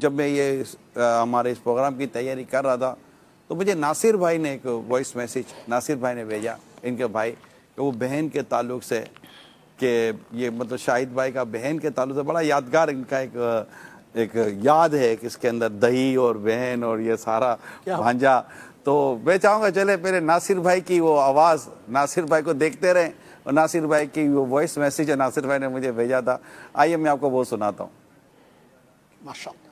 جب میں یہ ہمارے اس پروگرام کی تیاری کر رہا تھا تو مجھے ناصر بھائی نے ایک وائس میسیج ناصر بھائی نے بھیجا ان کے بھائی کہ وہ بہن کے تعلق سے کہ یہ مطلب شاہد بھائی کا بہن کے تعلق سے بڑا یادگار ان کا ایک یاد ہے کہ اس کے اندر دہی اور بہن اور یہ سارا بھانجا. تو میں چاہوں گا چلے پہلے ناصر بھائی کی وہ آواز ناصر بھائی کو دیکھتے رہیں اور ناصر بھائی کی وہ وائس میسیج ہے ناصر بھائی نے مجھے بھیجا تھا. آئیے میں آپ کو وہ سناتا ہوں. ماشاءاللہ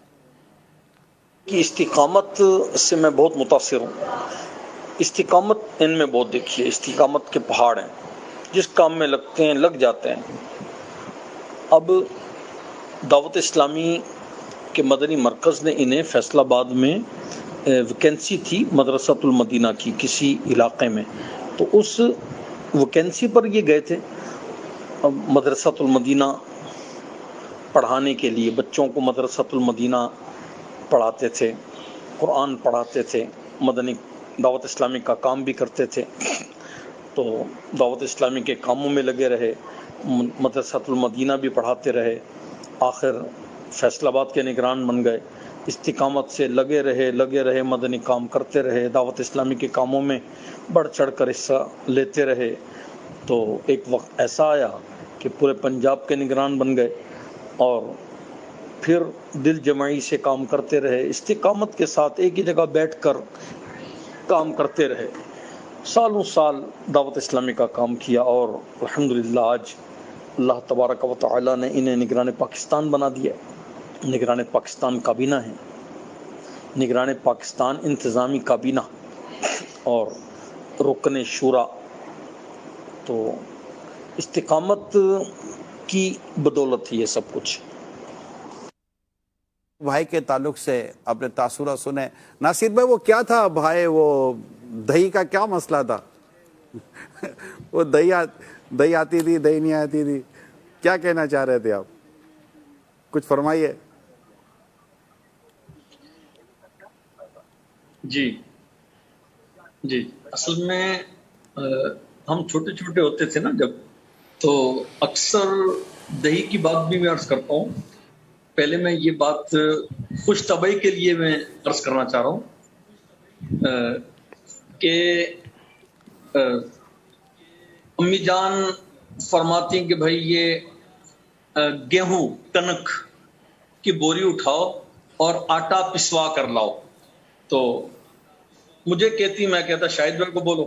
کی استقامت سے میں بہت متاثر ہوں. استقامت ان میں بہت دیکھی ہے. استقامت کے پہاڑ ہیں، جس کام میں لگتے ہیں لگ جاتے ہیں. اب دعوت اسلامی کے مدنی مرکز نے انہیں فیصل آباد میں ویکینسی تھی مدرسۃ المدینہ کی کسی علاقے میں، تو اس ویکینسی پر یہ گئے تھے مدرسۃ المدینہ پڑھانے کے لیے. بچوں کو مدرسۃ المدینہ پڑھاتے تھے، قرآن پڑھاتے تھے، مدنی دعوت اسلامی کا کام بھی کرتے تھے. تو دعوت اسلامی کے کاموں میں لگے رہے، مدرسۃ المدینہ بھی پڑھاتے رہے، آخر فیصل آباد کے نگران بن گئے. استقامت سے لگے رہے، مدنی کام کرتے رہے، دعوت اسلامی کے کاموں میں بڑھ چڑھ کر حصہ لیتے رہے. تو ایک وقت ایسا آیا کہ پورے پنجاب کے نگران بن گئے اور پھر دل جمعی سے کام کرتے رہے، استقامت کے ساتھ ایک ہی جگہ بیٹھ کر کام کرتے رہے. سالوں سال دعوت اسلامی کا کام کیا اور الحمدللہ آج اللہ تبارک و تعالی نے انہیں نگران پاکستان بنا دیا. نگران پاکستان کابینہ ہے، نگران پاکستان انتظامی کابینہ اور رکن شورا. تو استقامت کی بدولت ہی یہ سب کچھ. بھائی کے تعلق سے آپ نے تاثرات سنے. ناصر بھائی وہ کیا تھا بھائی، وہ دہی کا کیا مسئلہ تھا؟ وہ دہی آتی تھی، دہی نہیں آتی تھی، کیا کہنا چاہ رہے تھے آپ؟ کچھ فرمائیے. جی اصل میں ہم چھوٹے چھوٹے ہوتے تھے نا جب، تو اکثر دہی کی بات بھی میں عرض کرتا ہوں. پہلے میں یہ بات خوش طبعی کے لیے میں عرض کرنا چاہ رہا ہوں کہ امی جان فرماتی کہ بھائی یہ گیہوں کنک کی بوری اٹھاؤ اور آٹا پسوا کر لاؤ. تو مجھے کہتی، میں کہتا شاہد بھائی کو بولو.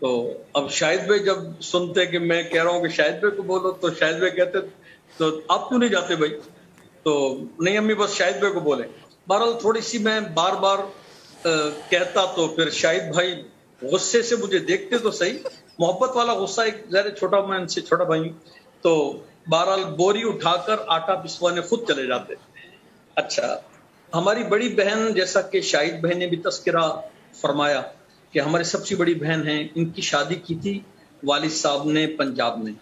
تو اب شاہد بھائی جب سنتے کہ میں کہہ رہا ہوں کہ شاہد بھائی کو بولو، تو شاہد بھائی کہتے تو آپ کیوں نہیں جاتے بھائی؟ تو نہیں امی بس شاہد بھائی کو بولے. بہرحال تھوڑی سی میں بار بار کہتا تو پھر شاہد بھائی غصے سے مجھے دیکھتے تو صحیح، محبت والا غصہ، ایک ظاہر چھوٹا، میں ان سے چھوٹا بھائی ہوں، تو بہرحال بوری اٹھا کر آٹا پسوانے خود چلے جاتے. اچھا، ہماری بڑی بہن جیسا کہ شاہد بہن نے بھی تذکرہ فرمایا کہ ہماری سب سے بڑی بہن ہیں، ان کی شادی کی تھی والد صاحب نے پنجاب میں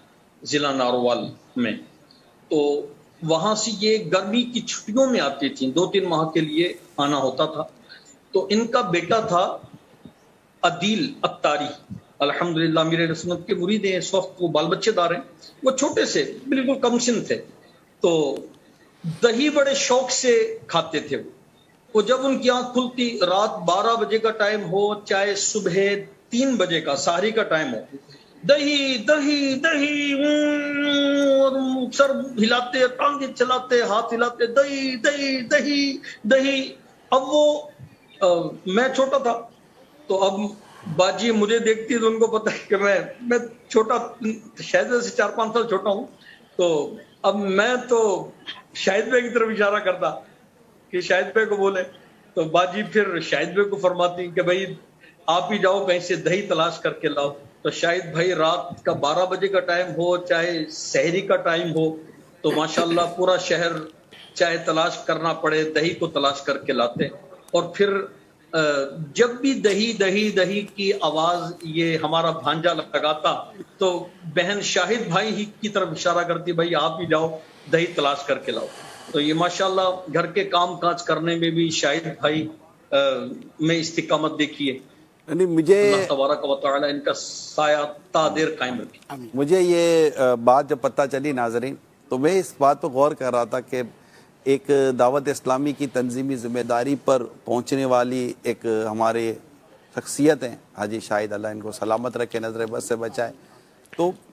ضلع نارووال میں. تو وہاں سے یہ گرمی کی چھٹیوں میں آتی تھیں، 2-3 ماہ کے لیے آنا ہوتا تھا. تو ان کا بیٹا تھا عدیل اتاری، الحمدللہ میرے رسمت کے مرید ہیں، اس وقت وہ بال بچے دار ہیں. وہ چھوٹے سے بالکل کم سن تھے، تو دہی بڑے شوق سے کھاتے تھے. وہ جب ان کی آنکھ کھلتی، رات 12 بجے کا ٹائم ہو چاہے صبح 3 بجے کا سحری کا ٹائم ہو، دہی دہی دہی، اور سر ہلاتے، ٹانگیں چلاتے، ہاتھ ہلاتے، دہی دہی دہی دہی. اب وہ میں چھوٹا تھا، تو اب باجی مجھے دیکھتی تو ان کو پتہ ہے کہ میں چھوٹا، شاید سے 4-5 سال چھوٹا ہوں. تو اب میں تو شاہد بھائی کی طرف اشارہ کرتا کہ شاہد بھائی کو بولے. تو باجی پھر شاہد بھائی کو فرماتی کہ بھائی آپ ہی جاؤ کہیں سے دہی تلاش کر کے لاؤ. تو شاہد بھائی رات کا 12 بجے کا ٹائم ہو چاہے سحری کا ٹائم ہو، تو ماشاءاللہ پورا شہر چاہے تلاش کرنا پڑے دہی کو تلاش کر کے لاتے. اور پھر جب بھی دہی دہی دہی کی آواز یہ ہمارا بھانجا لگاتا تو بہن شاہد بھائی ہی کی طرف اشارہ کرتی، بھائی آپ ہی جاؤ دہی تلاش کر کے لاؤ. تو یہ ماشاءاللہ گھر کے کام کاج کرنے میں بھی شاہد بھائی میں استقامت دیکھی ہے. یعنی مجھے اللہ تبارک و تعالی ان کا سایہ تا دیر قائم رکھے. مجھے یہ بات جب پتہ چلی ناظرین، تو میں اس بات پہ غور کر رہا تھا کہ ایک دعوت اسلامی کی تنظیمی ذمہ داری پر پہنچنے والی ایک ہمارے شخصیت ہیں حاجی شاہد، اللہ ان کو سلامت رکھے، نظر بد سے بچائے. تو